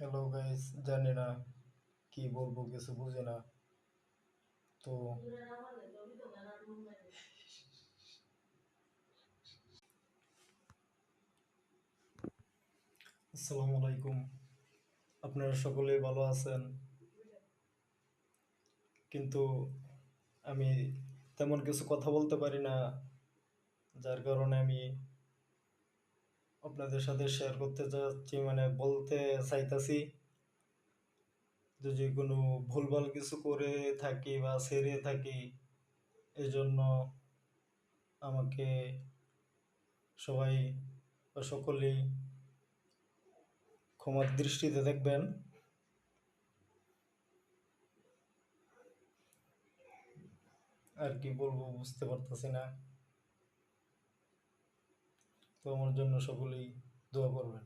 Hello guys, জানি না কি বলবো, কিছু বুঝি না। তো আসসালামু আলাইকুম। আপনারা সকলেই ভালো আছেন, কিন্তু আমি তেমন কিছু কথা বলতে পারি না, যার কারণে আমি আপনাদের সাথে শেয়ার করতে চাচ্ছি, মানে বলতে চাইতাছি। যদি কোনো ভুলভাল কিছু করে থাকি বা ছেড়ে থাকি, এজন্য আমাকে সবাই বা সকলেই ক্ষমার দৃষ্টিতে দেখবেন। আর কি বলবো বুঝতে পারতেছি না। তো আমার জন্য সকলেই দোয়া করবেন।